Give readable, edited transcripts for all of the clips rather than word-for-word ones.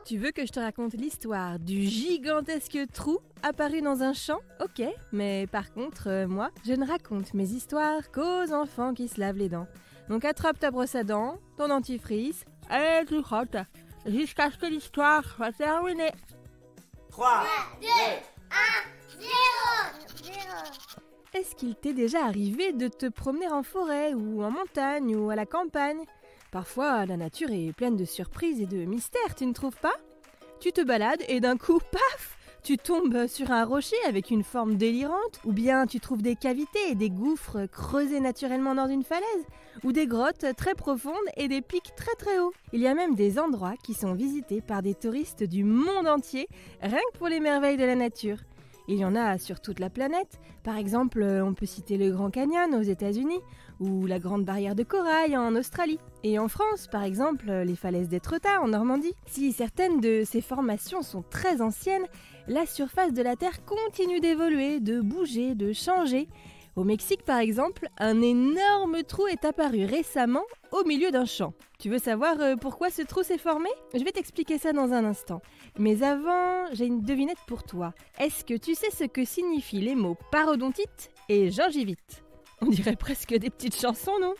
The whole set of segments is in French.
Tu veux que je te raconte l'histoire du gigantesque trou apparu dans un champ? Ok, mais par contre, moi, je ne raconte mes histoires qu'aux enfants qui se lavent les dents. Donc attrape ta brosse à dents, ton dentifrice, et tu frottes, jusqu'à ce que l'histoire soit terminée. 3, 2, 1, 0. Est-ce qu'il t'est déjà arrivé de te promener en forêt ou en montagne ou à la campagne? Parfois, la nature est pleine de surprises et de mystères, tu ne trouves pas? Tu te balades et d'un coup, paf! Tu tombes sur un rocher avec une forme délirante, ou bien tu trouves des cavités et des gouffres creusés naturellement dans une falaise, ou des grottes très profondes et des pics très très hauts. Il y a même des endroits qui sont visités par des touristes du monde entier, rien que pour les merveilles de la nature. Il y en a sur toute la planète. Par exemple, on peut citer le Grand Canyon aux États-Unis ou la Grande Barrière de Corail en Australie. Et en France, par exemple, les falaises d'Étretat en Normandie. Si certaines de ces formations sont très anciennes, la surface de la Terre continue d'évoluer, de bouger, de changer. Au Mexique, par exemple, un énorme trou est apparu récemment au milieu d'un champ. Tu veux savoir pourquoi ce trou s'est formé? Je vais t'expliquer ça dans un instant. Mais avant, j'ai une devinette pour toi. Est-ce que tu sais ce que signifient les mots parodontite et gingivite? On dirait presque des petites chansons, non?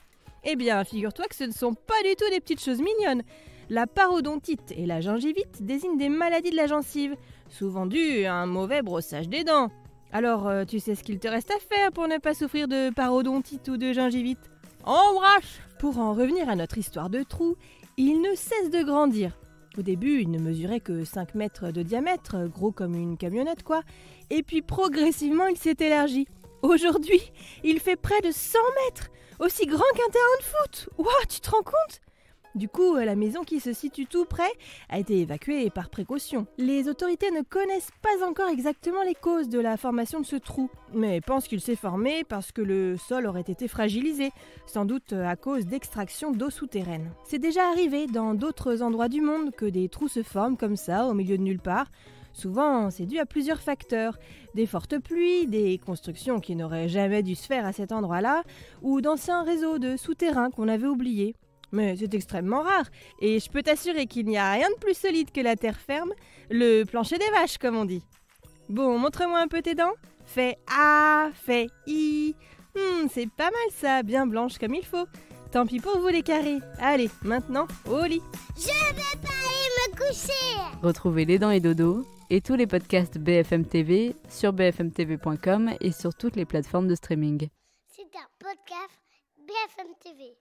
Eh bien, figure-toi que ce ne sont pas du tout des petites choses mignonnes. La parodontite et la gingivite désignent des maladies de la gencive, souvent dues à un mauvais brossage des dents. Alors, tu sais ce qu'il te reste à faire pour ne pas souffrir de parodontite ou de gingivite? Embrasse! Pour en revenir à notre histoire de trou, il ne cesse de grandir. Au début, il ne mesurait que 5 mètres de diamètre, gros comme une camionnette quoi. Et puis progressivement, il s'est élargi. Aujourd'hui, il fait près de 100 mètres, aussi grand qu'un terrain de foot. Wow, tu te rends compte? Du coup, la maison qui se situe tout près a été évacuée par précaution. Les autorités ne connaissent pas encore exactement les causes de la formation de ce trou, mais pensent qu'il s'est formé parce que le sol aurait été fragilisé, sans doute à cause d'extraction d'eau souterraine. C'est déjà arrivé dans d'autres endroits du monde que des trous se forment comme ça, au milieu de nulle part. Souvent, c'est dû à plusieurs facteurs, des fortes pluies, des constructions qui n'auraient jamais dû se faire à cet endroit-là, ou d'anciens réseaux de souterrains qu'on avait oubliés. Mais c'est extrêmement rare, et je peux t'assurer qu'il n'y a rien de plus solide que la terre ferme, le plancher des vaches comme on dit. Bon, montre-moi un peu tes dents. Fais A, fais I. C'est pas mal ça, bien blanche comme il faut. Tant pis pour vous les carrés. Allez, maintenant, au lit. Je vais pas aller me coucher. Retrouvez Les Dents et Dodo et tous les podcasts BFM TV sur bfmtv.com et sur toutes les plateformes de streaming. C'est un podcast BFM TV.